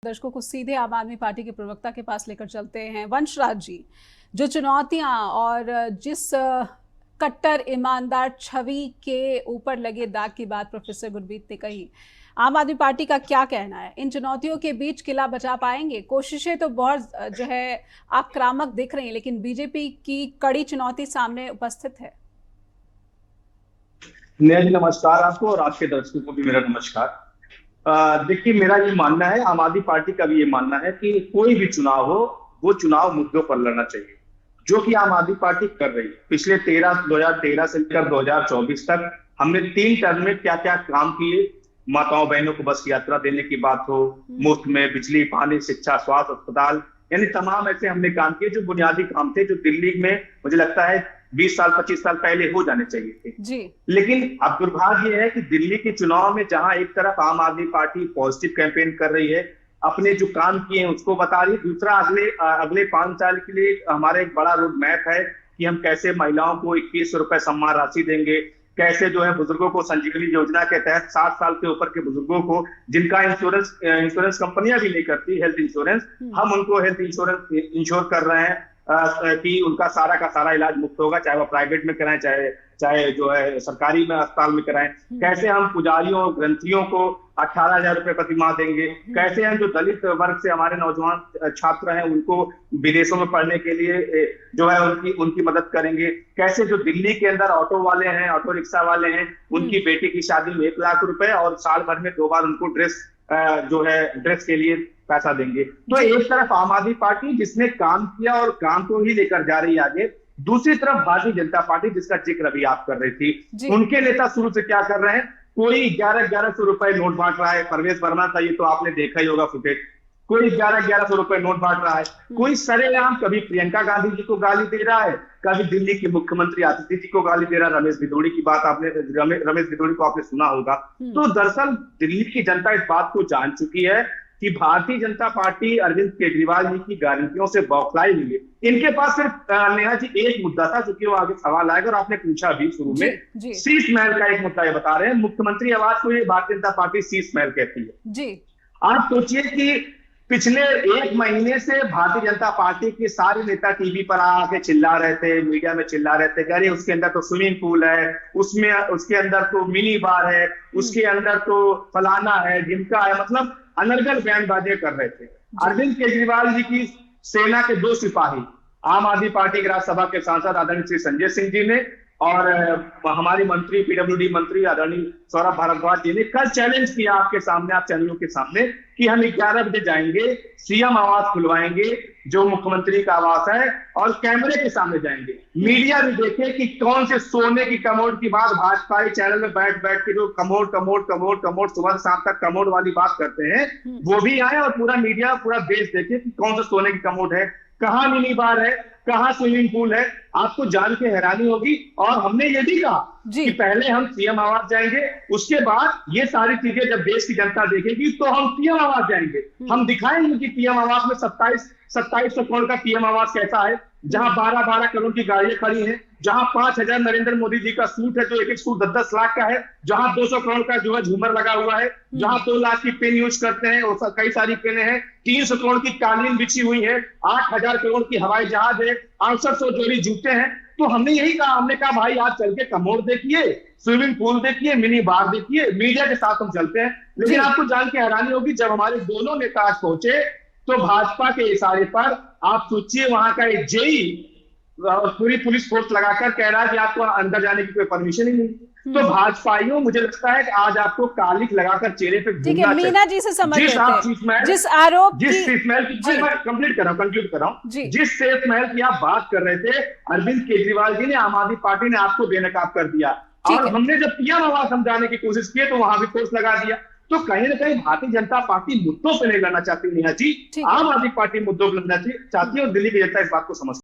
दर्शकों को सीधे आम आदमी पार्टी के प्रवक्ता के पास लेकर चलते हैं। वंशराज जी, जो चुनौतियां और जिस कट्टर ईमानदार छवि के ऊपर लगे दाग की बात प्रोफेसर गुरमीत ने कही, आम आदमी पार्टी का क्या कहना है? इन चुनौतियों के बीच किला बचा पाएंगे? कोशिशें तो बहुत जो है आक्रामक दिख रही हैं, लेकिन बीजेपी की कड़ी चुनौती सामने उपस्थित है। नेहा जी नमस्कार आपको, और आपके दर्शकों को भी मेरा नमस्कार। देखिए, मेरा ये मानना है, आम आदमी पार्टी का भी ये मानना है कि कोई भी चुनाव हो, वो चुनाव मुद्दों पर लड़ना चाहिए, जो कि आम आदमी पार्टी कर रही है। पिछले 2013 से लेकर 2024 तक हमने 3 टर्म में क्या क्या काम किए। माताओं बहनों को बस यात्रा देने की बात हो, मुफ्त में बिजली, पानी, शिक्षा, स्वास्थ्य, अस्पताल, यानी तमाम ऐसे हमने काम किए जो बुनियादी काम थे, जो दिल्ली में मुझे लगता है 20 साल 25 साल पहले हो जाने चाहिए थे जी। लेकिन अब दुर्भाग्य यह है कि दिल्ली के चुनाव में जहां एक तरफ आम आदमी पार्टी पॉजिटिव कैंपेन कर रही है, अपने जो काम किए हैं उसको बता रही है, दूसरा अगले 5 साल के लिए हमारा एक बड़ा रोड मैप है कि हम कैसे महिलाओं को 2100 रुपए सम्मान राशि देंगे, कैसे जो है बुजुर्गों को संजीवनी योजना के तहत 60 साल के ऊपर के बुजुर्गों को, जिनका इंश्योरेंस कंपनियां भी नहीं करती हेल्थ इंश्योरेंस, हम उनको हेल्थ इंश्योरेंस इंश्योर कर रहे हैं कि उनका सारा का सारा इलाज मुफ्त होगा, चाहे वो प्राइवेट में कराएं, चाहे जो है सरकारी में अस्पताल में कराएं। कैसे हम पुजारियों ग्रंथियों को 18,000 रुपए प्रति माह देंगे, कैसे हम जो दलित वर्ग से हमारे नौजवान छात्र हैं उनको विदेशों में पढ़ने के लिए जो है उनकी मदद करेंगे, कैसे जो दिल्ली के अंदर ऑटो वाले हैं, ऑटो रिक्शा वाले हैं, उनकी बेटी की शादी में 1 लाख रुपए और साल भर में 2 बार उनको ड्रेस के लिए पैसा देंगे। तो एक तरफ आम आदमी पार्टी जिसने काम किया और काम को ही लेकर जा रही है आगे, दूसरी तरफ भारतीय जनता पार्टी जिसका जिक्र अभी आप कर रही थी, उनके नेता शुरू से क्या कर रहे हैं, कोई 1100 रुपए नोट बांट रहा है। परवेश वर्मा का ये तो आपने देखा ही होगा फुटेज, कोई 1100 रुपए नोट बांट रहा है, कोई सरेआम कभी प्रियंका गांधी जी को गाली दे रहा है, कभी दिल्ली के मुख्यमंत्री आदित्य जी को गाली दे रहा है। रमेश भिदोड़ी की बात रमेश भिदोड़ी को आपने सुना होगा। तो दरअसल दिल्ली की जनता इस बात को जान चुकी है कि भारतीय जनता पार्टी अरविंद केजरीवाल जी की गारंटियों से बौखलाई हुई है। इनके पास सिर्फ नेहा जी एक मुद्दा था, जो कि वो आगे सवाल आएगा और आपने पूछा भी शुरू में, शीश महल का एक मुद्दा ये बता रहे हैं। मुख्यमंत्री आवास को ये भारतीय जनता पार्टी शीश महल कहती है जी। आप सोचिए कि पिछले 1 महीने से भारतीय जनता पार्टी के सारे नेता टीवी पर आके चिल्ला रहे थे, मीडिया में चिल्ला रहे थे, अरे उसके अंदर तो स्विमिंग पूल है, उसके अंदर तो मिनी बार है, उसके अंदर तो फलाना है, ढिमका है, मतलब अनर्गल बयानबाजी कर रहे थे। अरविंद केजरीवाल जी की सेना के 2 सिपाही, आम आदमी पार्टी के राज्यसभा के सांसद आदरणीय श्री संजय सिंह जी ने और हमारी मंत्री पीडब्ल्यूडी मंत्री आदरणीय सौरभ भारद्वाज जी ने कल चैलेंज किया आपके सामने, आप चैनलों के सामने, कि हम 11 बजे जाएंगे, सीएम आवास खुलवाएंगे जो मुख्यमंत्री का आवास है, और कैमरे के सामने जाएंगे, मीडिया भी देखे कि कौन से सोने की कमोड की बात भाजपा चैनल में बैठ के जो कमोड सुबह शाम तक कमोड वाली बात करते हैं, वो भी आए और पूरा मीडिया पूरा देश देखे कि कौन से सोने की कमोड है, कहाँ मिनी बार है, कहाँ स्विमिंग पूल है। आपको जान के हैरानी होगी। और हमने ये भी कहा कि पहले हम सीएम आवास जाएंगे, उसके बाद ये सारी चीजें जब देश की जनता देखेगी तो हम पीएम आवास जाएंगे। हम दिखाएंगे कि पीएम आवास में 2700 करोड़ का पीएम आवास कैसा है, जहां 12 करोड़ की गाड़ियां खड़ी हैं, जहां 5000 नरेंद्र मोदी जी का सूट है जो एक सूट 10 लाख का है, जहां 200 करोड़ का जो है झूमर लगा हुआ है, जहां 2 लाख की पेन यूज करते हैं और कई सारी पेनें हैं, 300 करोड़ की कालीन बिछी हुई है, 8000 करोड़ की हवाई जहाज है, 6800 जोड़ी जूते हैं। तो हमने यही कहा, हमने कहा भाई आज चल के कमोड देखिए, स्विमिंग पूल देखिए, मिनी बार देखिए, मीडिया के साथ हम चलते हैं। लेकिन आपको जान के हैरानी होगी, जब हमारे दोनों नेता आज पहुंचे तो भाजपा के इशारे पर आप सोचिए वहां का एक जेई पूरी पुलिस फोर्स लगाकर कह रहा है कि आपको अंदर जाने की कोई परमिशन ही नहीं। तो भाजपाइयों, मुझे लगता है कि आज आपको कालिक लगाकर चेहरे पे घूमना चाहिए। मीना जी से समझ जिस शीश महल की मैं कंक्लूड कर रहा हूँ, जिस शीश महल की आप बात कर रहे थे, अरविंद केजरीवाल जी ने, आम आदमी पार्टी ने आपको बेनकाब कर दिया। और हमने जब पीएम आवास समझाने की कोशिश की तो वहां भी फोर्स लगा दिया। तो कहीं ना कहीं भारतीय जनता पार्टी मुद्दों पे नहीं लड़ना चाहती नेहा जी, आम आदमी पार्टी मुद्दों पर लड़ना चाहती है और दिल्ली की जनता इस बात को समझती है।